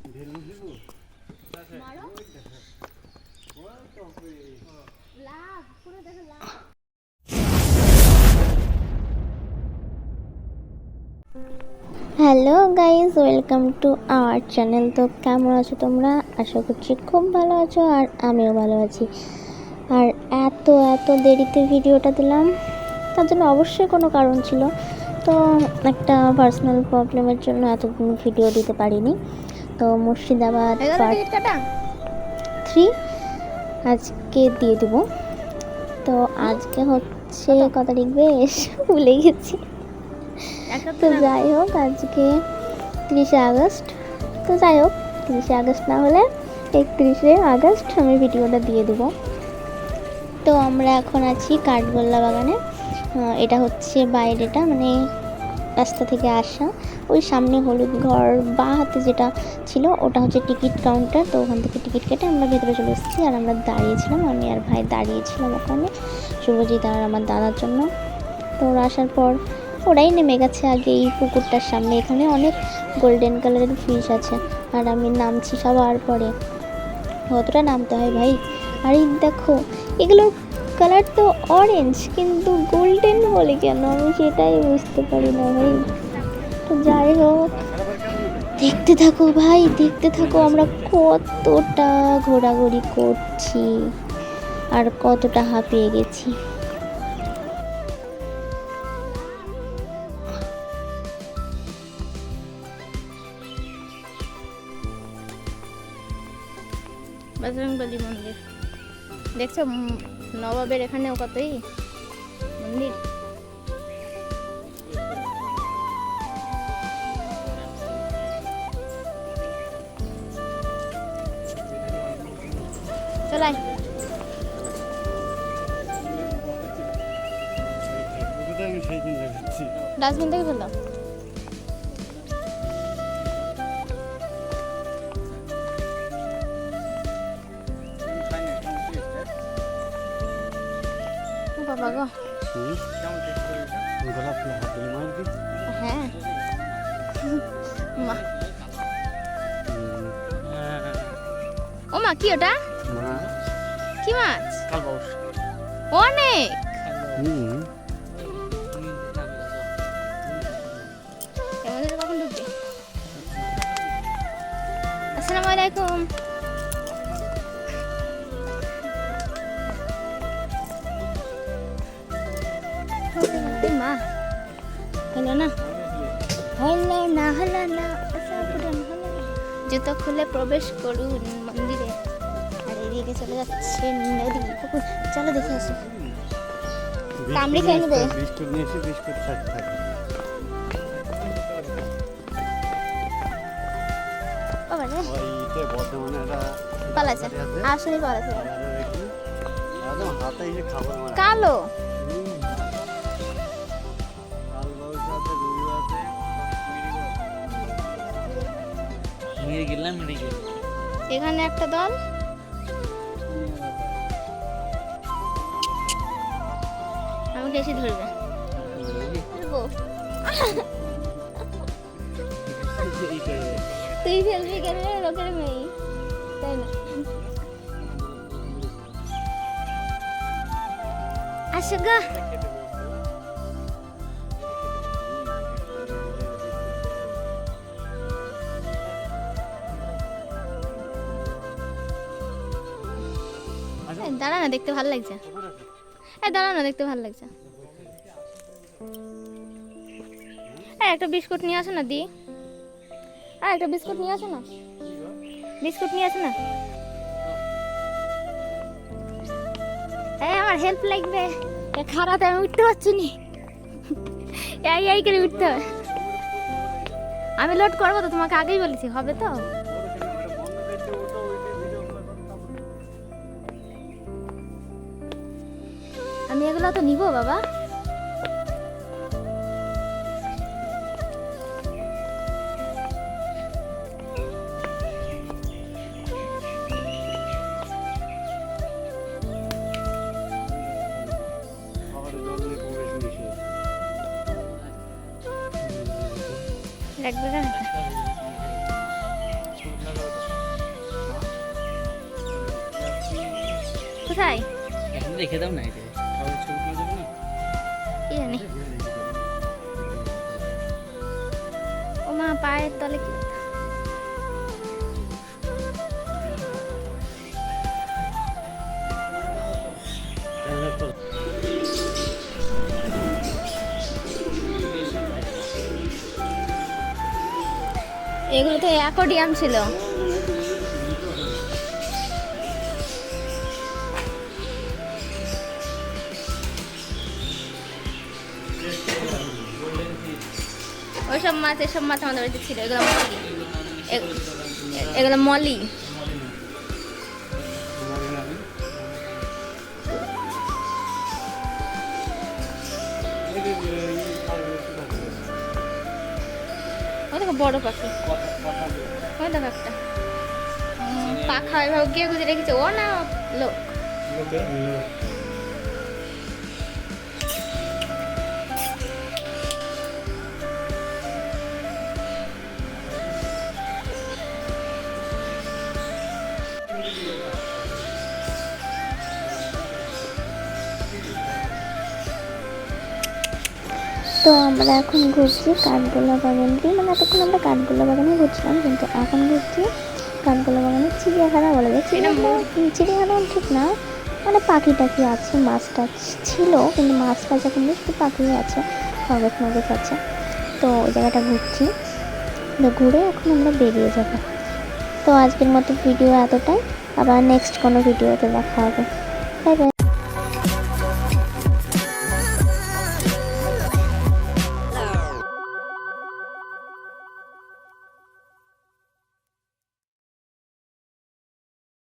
Hello guys, welcome to our channel. তো কেমন আছো তোমরা? আশা করছি খুব ভালো আছো, আর আমিও ভালো আছি। আর এত দেরিতে ভিডিওটা দিলাম, তার জন্য অবশ্যই কোনো কারণ ছিল। তো একটা পার্সোনাল প্রবলেমের জন্য এতদিন ভিডিও দিতে পারিনি। তো মুর্শিদাবাদ পার্ট 3 আজকে দিয়ে দেবো। তো আজকে হচ্ছে কত তারিখ, বেশ ভুলে গেছি। তো যাই হোক, আজকে 30শে আগস্ট। তো যাই হোক, 30শে আগস্ট না হলে 31শে আগস্ট আমি ভিডিওটা দিয়ে দেবো। তো আমরা এখন আছি কাঠগোল্লা বাগানে। এটা হচ্ছে বাইরেটা, মানে রাস্তা থেকে আসা। ওই সামনে হলুদ ঘর বা হাতে যেটা ছিল ওটা হচ্ছে টিকিট কাউন্টার। তো ওখান থেকে টিকিট কেটে আমরা ভেতরে চলে এসেছি। আর আমরা দাঁড়িয়েছিলাম, আমি আর ভাই দাঁড়িয়েছিলাম ওখানে, শুভজিৎ আর আমার দাদার জন্য। তো ওরা আসার পর ওরাই নেমে গেছে আগে এই পুকুরটার সামনে। এখানে অনেক গোল্ডেন কালারের ফিশ আছে, আর আমি নামছি সবার পরে। কতটা নামতে হয় ভাই! আর এই দেখো, এগুলোর কালার তো অরেঞ্জ, কিন্তু গোল্ডেন বলে কেন আমি সেটাই বুঝতে পারি না ভাই। তো যাই হোক, দেখতে থাকো ভাই, দেখতে থাকো আমরা কতটা ঘোরাঘুরি করছি আর কতটা হাঁপিয়ে গেছি। বজরংবলী মন্দির দেখছো, নবাবের এখানেও কতই মন্দির। চলাই ডাস্টবিন থেকে ফেললাম। বাবা গো, হ্যাঁ মা, ও মা কি ওটা? কি মাছ? অনেক। কখন ঢুকবে? আসসালামু আলাইকুম। মা হলো না, জুতো খুলে প্রবেশ করুন মন্দিরে। আর এদিকে চলে যাচ্ছে নদী পুকুর। চলো দেখে আসি। কামড়ি খেয়ে নেবে। পালাচ্ছে, আসলে পালাচ্ছে। কালো এখানে একটা দল। আমাকে এসে ধরবে। তুই ফেলবি কেন লোকের মেয়ে, তাই না? আসো গা। দাঁড়া না, দেখতে ভালো লাগছে। দাঁড়া না, দেখতে ভালো লাগছে। একটা বিস্কুট নিয়ে আসো না দি। একটা বিস্কুট নিয়ে আসো না, বিস্কুট নিয়ে আসো না। আমার হেল্প লাগবে, খারাপ আমি উঠতে পারছি নি। এই করে উঠতে হবে। আমি লোড করবো তো, তোমাকে আগেই বলেছি, হবে তো? আমি এগুলো তো নিবো বাবা। লাগবে না। কোথায় এখন রেখে দাও না এটা তাহলে ছবি তুলে দেবো না কি জানি ও মা পায়ের তলে কি ব্যথা? এগুলো তো অ্যাকোয়ারিয়াম ছিল। ওইসব মাছ এসব মাছ আমাদের বাড়িতে ছিল। এগুলো মলি, এগুলো মলি। ওই দেখো বড় পাখি, ওই দেখো একটা পাখা এভাবে গিয়ে গুজে রেখেছে। ও না লোক। তো আমরা এখন ঘুরছি কাঠগোলা বাগান দিয়ে, মানে এতক্ষণ আমরা কাঠগোলা বাগানে ঘুরছিলাম, কিন্তু এখন ঘুরছি কাঠগোলা বাগানের চিড়িয়াখানা বলা যায়। চিড়িয়াখানা ঠিক না, মানে পাখি টাখি আছে, মাছ টাছ ছিল, কিন্তু মাছ টাছ এখন নেই, শুধু পাখি আছে, খরগোশ মরগোশ আছে। তো ওই জায়গাটা ঘুরছি, তো ঘুরে এখন আমরা বেরিয়ে যাব। তো আজকের মতো ভিডিও এতটাই, আবার নেক্সট কোনো ভিডিওতে দেখা হবে। Bye bye.